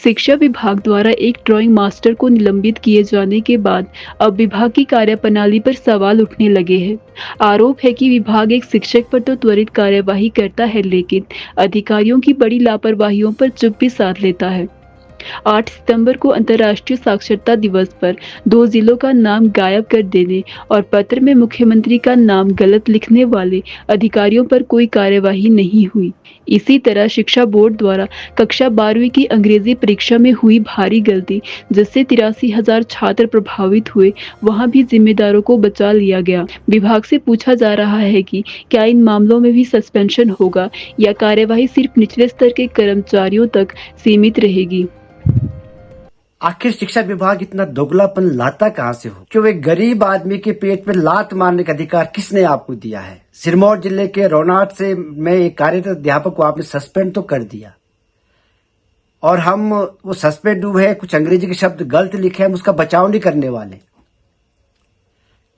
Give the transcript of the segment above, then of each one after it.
शिक्षा विभाग द्वारा एक ड्राइंग मास्टर को निलंबित किए जाने के बाद अब विभाग की कार्यप्रणाली पर सवाल उठने लगे हैं। आरोप है कि विभाग एक शिक्षक पर तो त्वरित कार्यवाही करता है, लेकिन अधिकारियों की बड़ी लापरवाहियों पर चुप भी साध लेता है। 8 सितंबर को अंतर्राष्ट्रीय साक्षरता दिवस पर 2 जिलों का नाम गायब कर देने और पत्र में मुख्यमंत्री का नाम गलत लिखने वाले अधिकारियों पर कोई कार्यवाही नहीं हुई। इसी तरह शिक्षा बोर्ड द्वारा कक्षा 12वीं की अंग्रेजी परीक्षा में हुई भारी गलती, जिससे 83,000 छात्र प्रभावित हुए, वहां भी जिम्मेदारों को बचा लिया गया। विभाग से पूछा जा रहा है कि क्या इन मामलों में भी सस्पेंशन होगा या कार्यवाही सिर्फ निचले स्तर के कर्मचारियों तक सीमित रहेगी। आखिर शिक्षा विभाग इतना दोगलापन लाता कहां से हो? क्यों एक गरीब आदमी के पेट में लात मारने का अधिकार किसने आपको दिया है? सिरमौर जिले के रोनाट से में एक कार्यरत अध्यापक को आपने सस्पेंड तो कर दिया, और हम वो सस्पेंड हुए हैं, कुछ अंग्रेजी के शब्द गलत लिखे हैं, हम उसका बचाव नहीं करने वाले।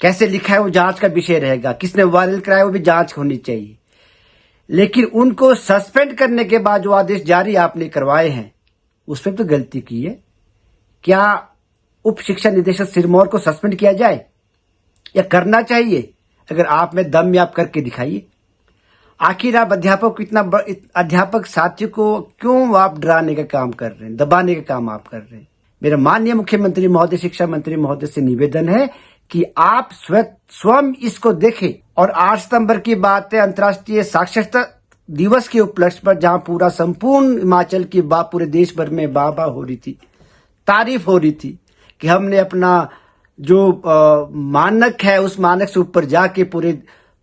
कैसे लिखा है वो जांच का विषय रहेगा, किसने वायरल कराया वो भी जांच होनी चाहिए। लेकिन उनको सस्पेंड करने के बाद जो आदेश जारी आपने करवाए हैं उसमें तो गलती की है। क्या उप शिक्षा निदेशक सिरमौर को सस्पेंड किया जाए या करना चाहिए? अगर आप में दम में आप करके दिखाइए। आखिर आप अध्यापक साथी को क्यों आप डराने का काम कर रहे हैं, दबाने का काम आप कर रहे हैं? मेरा माननीय मुख्यमंत्री महोदय, शिक्षा मंत्री महोदय से निवेदन है कि आप स्वयं इसको देखें। और 8 सितंबर की बात है, अंतर्राष्ट्रीय साक्षरता दिवस के उपलक्ष्य पर, जहां पूरा संपूर्ण हिमाचल की पूरे देश भर में वाह हो रही थी, तारीफ हो रही थी कि हमने अपना जो मानक है उस मानक से ऊपर जाके पूरे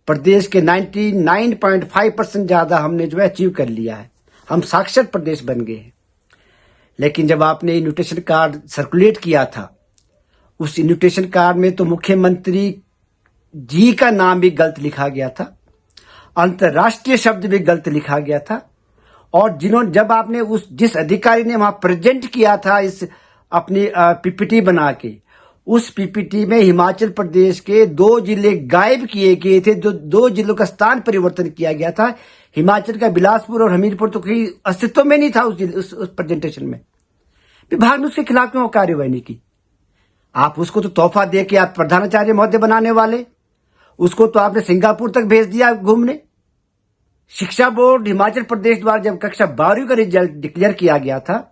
प्रदेश के 99.5% ज्यादा हमने जो है अचीव कर लिया है। हम साक्षर प्रदेश बन गए हैं। लेकिन जब आपने इन्विटेशन कार्ड सर्कुलेट किया था, उस इन्विटेशन कार्ड में तो मुख्यमंत्री जी का नाम भी गलत लिखा गया था, अंतर्राष्ट्रीय शब्द भी गलत लिखा गया था। और जब आपने जिस अधिकारी ने वहां प्रेजेंट किया था इस अपनी पीपीटी बना के, उस पीपीटी में हिमाचल प्रदेश के 2 जिले गायब किए गए थे, जो 2 जिलों का स्थान परिवर्तन किया गया था। हिमाचल का बिलासपुर और हमीरपुर तो कहीं अस्तित्व में नहीं था उस प्रेजेंटेशन में। विभाग ने उसके खिलाफ क्यों कार्यवाही नहीं की? आप उसको तो तोहफा दे के आप प्रधानाचार्य महोदय बनाने वाले, उसको तो आपने सिंगापुर तक भेज दिया घूमने। शिक्षा बोर्ड हिमाचल प्रदेश द्वारा जब कक्षा 12वीं का रिजल्ट डिक्लेयर किया गया था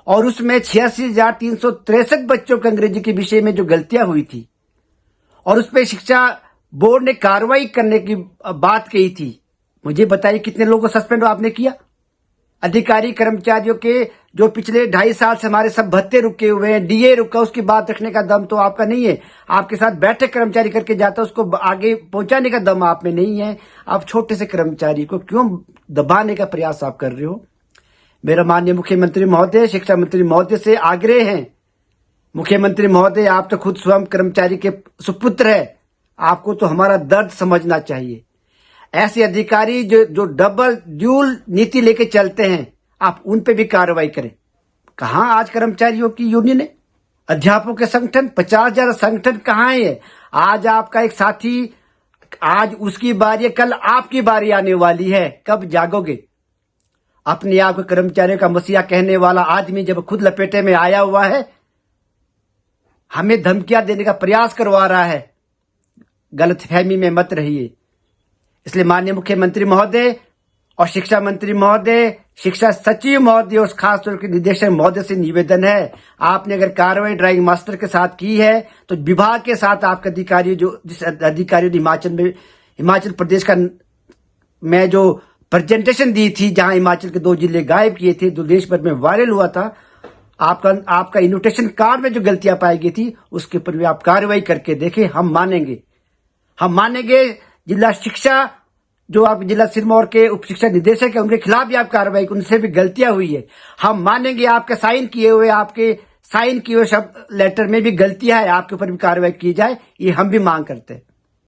और उसमें 86,363 बच्चों के अंग्रेजी के विषय में जो गलतियां हुई थी, और उस पर शिक्षा बोर्ड ने कार्रवाई करने की बात कही थी, मुझे बताइए कितने लोगों को सस्पेंड आपने किया? अधिकारी कर्मचारियों के जो पिछले 2.5 साल से हमारे सब भत्ते रुके हुए हैं, डीए रुका, उसकी बात रखने का दम तो आपका नहीं है। आपके साथ बैठे कर्मचारी करके जाता, उसको आगे पहुंचाने का दम आप में नहीं है। आप छोटे से कर्मचारी को क्यों दबाने का प्रयास आप कर रहे हो? मेरा माननीय मुख्यमंत्री महोदय, शिक्षा मंत्री महोदय से आग्रह है, मुख्यमंत्री महोदय आप तो खुद स्वयं कर्मचारी के सुपुत्र है, आपको तो हमारा दर्द समझना चाहिए। ऐसे अधिकारी जो डबल ड्यूल नीति लेके चलते हैं, आप उन पे भी कार्रवाई करें। कहां आज कर्मचारियों की यूनियन है, अध्यापकों के संगठन, 50,000 संगठन कहां है? आज आपका एक साथी, आज उसकी बारी है, कल आपकी बारी आने वाली है। कब जागोगे? अपने आप के कर्मचारियों का मसीहा कहने वाला आदमी जब खुद लपेटे में आया हुआ है, हमें धमकियां देने का प्रयास करवा रहा है, गलतफहमी में मत रहिए। इसलिए माननीय मुख्यमंत्री महोदय और शिक्षा मंत्री महोदय, शिक्षा सचिव महोदय और खासतौर पर निदेशक महोदय से निवेदन है, आपने अगर कार्रवाई ड्राइंग मास्टर के साथ की है तो विभाग के साथ आपके अधिकारी, जिस अधिकारी ने हिमाचल प्रदेश का में जो प्रेजेंटेशन दी थी, जहां हिमाचल के 2 जिले गायब किए थे, जो देश भर में वायरल हुआ था, आपका इन्विटेशन कार्ड में जो गलतियां पाई गई थी, उसके ऊपर भी आप कार्रवाई करके देखें। हम मानेंगे। जिला शिक्षा, जो आप जिला सिरमौर के उप शिक्षा निदेशक है, उनके खिलाफ भी आप कार्रवाई, उनसे भी गलतियां हुई है। हम मानेंगे आपके साइन किए हुए शब्द लेटर में भी गलतियां है, आपके ऊपर भी कार्रवाई की जाए, ये हम भी मांग करते हैं।